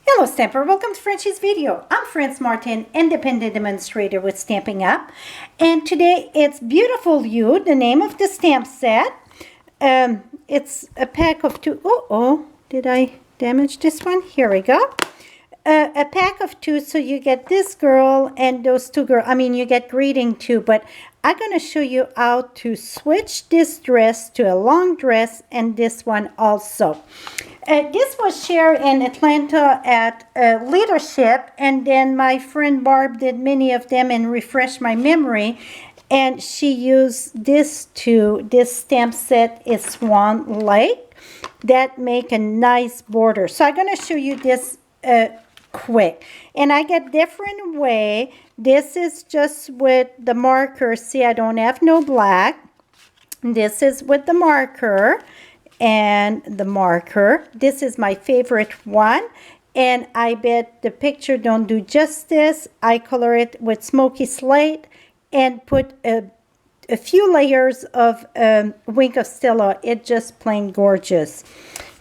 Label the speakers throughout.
Speaker 1: Hello Stamper, welcome to Frenchie's video. I'm France Martin, independent demonstrator with Stampin' Up. And today it's Beautiful You, the name of the stamp set. It's a pack of two. Oh, did I damage this one? Here we go. A pack of two, so you get this girl and those two girls. I mean, you get greeting too, but I'm going to show you how to switch this dress to a long dress and this one also. This was shared in Atlanta at Leadership, and then my friend Barb did many of them and refreshed my memory. And she used this stamp set is Swan Lake that make a nice border. So I'm going to show you this quick. And I get different way. This is just with the marker. See, I don't have no black. This is with the marker. And the marker. This is my favorite one, and I bet the picture don't do justice. I color it with smoky slate and put a few layers of Wink of Stella. It's just plain gorgeous.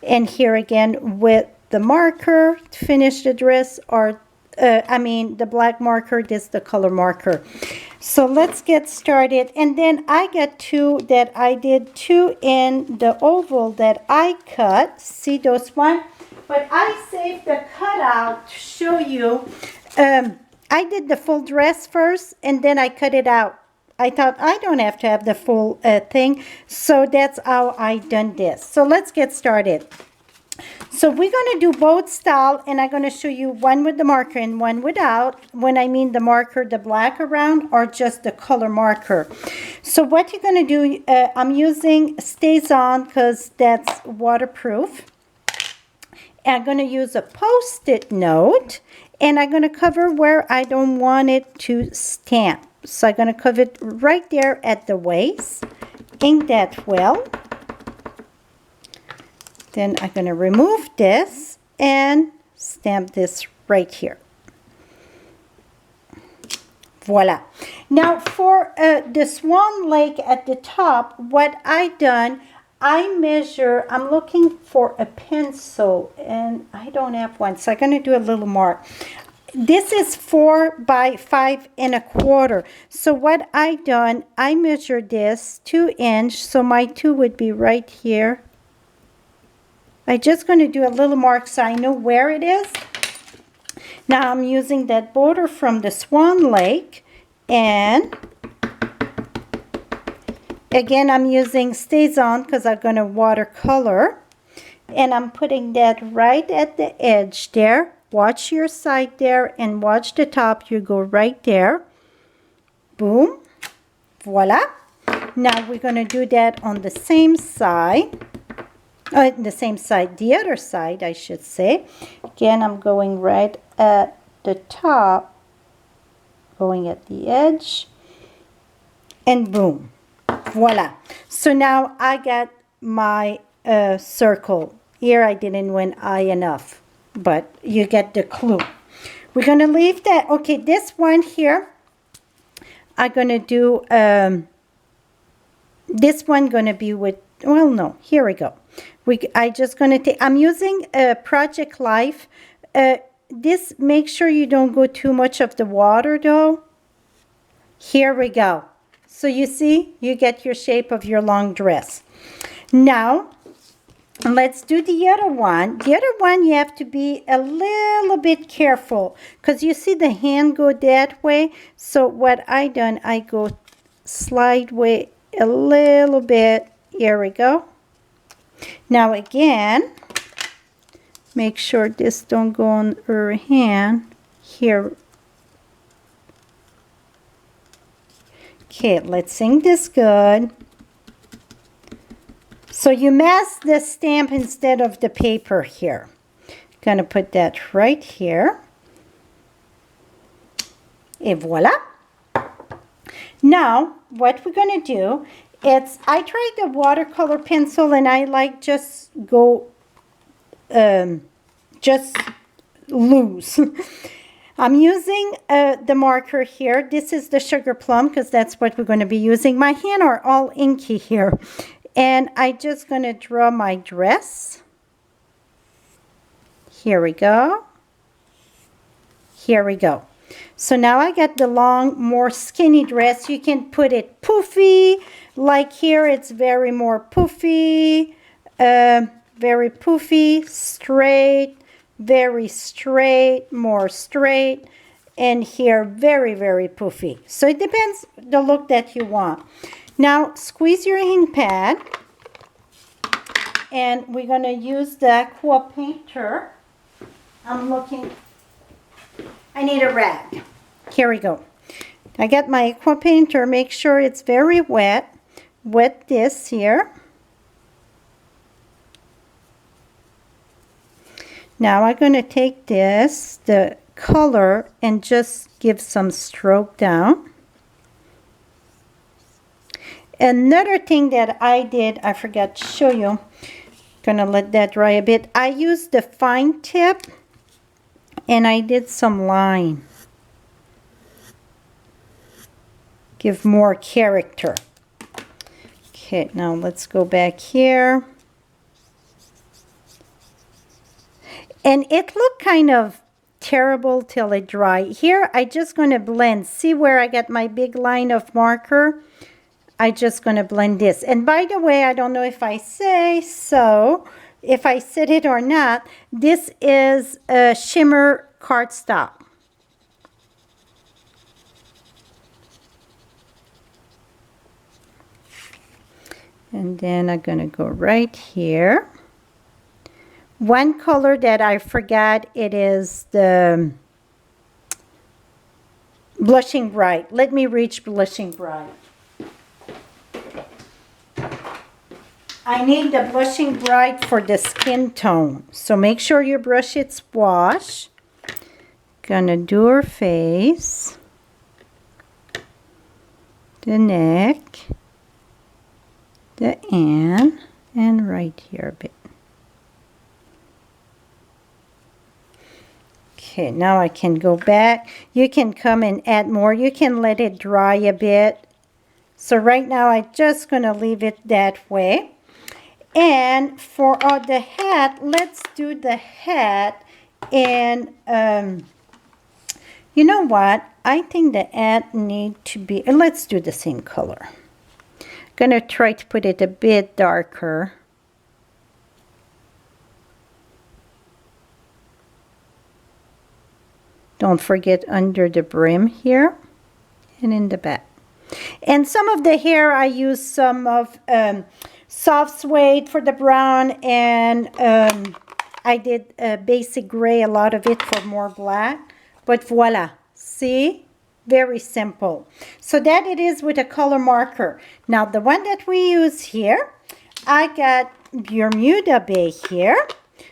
Speaker 1: And here again with the marker to finish the dress, or the black marker, this is the color marker. So let's get started. And then I got two that I did two in the oval that I cut. See those one? But I saved the cutout to show you. I did the full dress first and then I cut it out. I thought I don't have to have the full thing. So that's how I done this. So let's get started. So we're going to do both style, and I'm going to show you one with the marker and one without. When I mean the marker, the black around, or just the color marker. So what you're going to do, I'm using Stays On because that's waterproof. I'm going to use a Post-it note, and I'm going to cover where I don't want it to stamp. So I'm going to cover it right there at the waist. Ink that well. Then I'm going to remove this and stamp this right here. Voila. Now for the Swan Lake at the top, what I done, I measure, I'm looking for a pencil and I don't have one. So I'm going to do a little mark. This is 4 by 5 1/4. So what I done, I measured this 2 inch. So my 2 would be right here. I'm just going to do a little mark so I know where it is. Now I'm using that border from the Swan Lake, and again I'm using Stays On because I'm going to watercolor, and I'm putting that right at the edge there. Watch your side there and watch the top. You go right there. Boom. Voila. Now we're going to do that on the same side. The same side, the other side, I should say. Again, I'm going right at the top, going at the edge, and boom, voila. So now I got my circle. Here I didn't win eye enough, but you get the clue. We're going to leave that. Okay, this one here, I'm going to do, this one going to be with, well, no, here we go. I just going to take, I'm using Project Life. This, make sure you don't go too much of the water though. Here we go. So you see, you get your shape of your long dress. Now, let's do the other one. The other one, you have to be a little bit careful because you see the hand go that way. So what I done, I go slide way a little bit. Here we go. Now again, make sure this don't go on her hand. Here. Okay, let's sing this good. So you mask the stamp instead of the paper here. Gonna put that right here. Et voila. Now, what we're gonna do, I tried the watercolor pencil and I like just go, just loose. I'm using the marker here. This is the Sugar Plum because that's what we're going to be using. My hands are all inky here. And I'm just going to draw my dress. Here we go. Here we go. So now I got the long, more skinny dress. You can put it poofy. Like here, it's very more poofy. Very poofy, straight, very straight, more straight. And here, very, very poofy. So it depends the look that you want. Now, squeeze your ink pad. And we're going to use the aqua painter. I'm looking. I need a rag. Here we go. I got my aqua painter. Make sure it's very wet. Wet this here. Now I'm going to take this, the color, and just give some stroke down. Another thing that I did, I forgot to show you. Gonna let that dry a bit. I used the fine tip and I did some line. Give more character. Okay, now let's go back here. And it looked kind of terrible till it dry. Here, I just gonna blend. See where I got my big line of marker? I just gonna blend this. And by the way, I don't know if I say so, if I said it or not, this is a shimmer cardstock. And then I'm gonna go right here. One color that I forgot, it is the Blushing Bright. Let me reach Blushing Bright. I need the Blushing Bright for the skin tone. So make sure your brush it's washed. Gonna do her face, the neck, the and right here a bit. Okay, now I can go back. You can come and add more. You can let it dry a bit. So right now I'm just gonna leave it that way. And for the hat, let's do the hat. And you know what? I think the hat need to be, let's do the same color. Gonna try to put it a bit darker. Don't forget under the brim here and in the back. And some of the hair, I use some of soft suede for the brown, and I did basic gray, a lot of it for more black. But voila, see? Very simple. So that it is with a color marker. Now the one that we use here, I got Bermuda Bay here.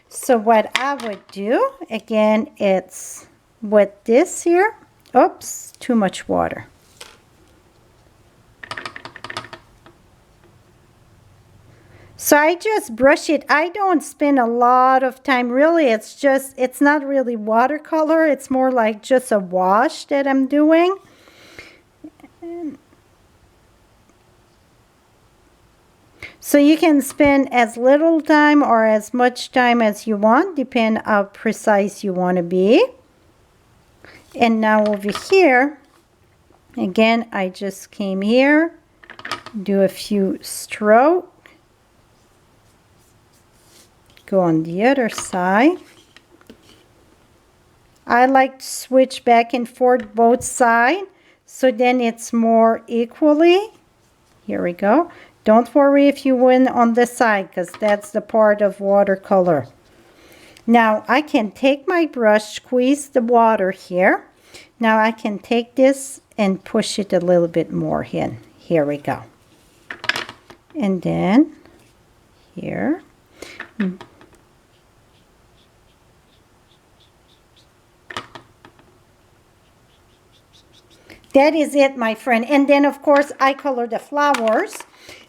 Speaker 1: So what I would do, again, it's with this here. Oops, too much water. So I just brush it. I don't spend a lot of time. Really, it's not really watercolor. It's more like just a wash that I'm doing. So you can spend as little time or as much time as you want, depending how precise you want to be. And now over here, again, I just came here, do a few strokes. Go on the other side. I like to switch back and forth both sides, so then it's more equally. Here we go. Don't worry if you win on this side, because that's the part of watercolor. Now I can take my brush, squeeze the water here. Now I can take this and push it a little bit more in. Here we go. And then here. That is it, my friend. And then, of course, I color the flowers.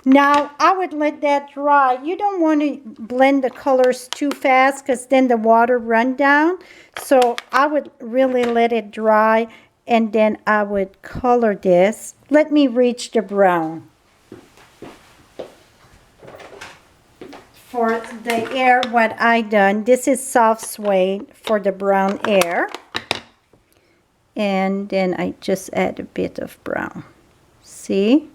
Speaker 1: Now, I would let that dry. You don't want to blend the colors too fast because then the water run down. So, I would really let it dry. And then I would color this. Let me reach the brown. For the air, what I done, this is soft suede for the brown air. And then I just add a bit of brown. See?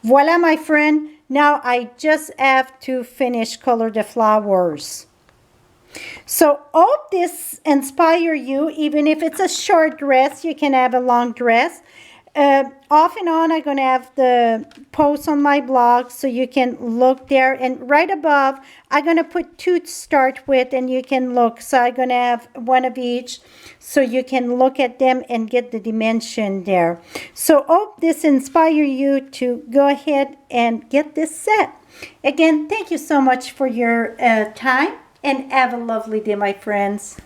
Speaker 1: Voila, my friend. Now I just have to finish color the flowers. So hope this inspire you. Even if it's a short dress, you can have a long dress. Off and on, I'm going to have the posts on my blog, so you can look there. And right above, I'm going to put 2 to start with, and you can look. So I'm going to have one of each, so you can look at them and get the dimension there. So hope this inspire you to go ahead and get this set. Again, thank you so much for your time, and have a lovely day, my friends.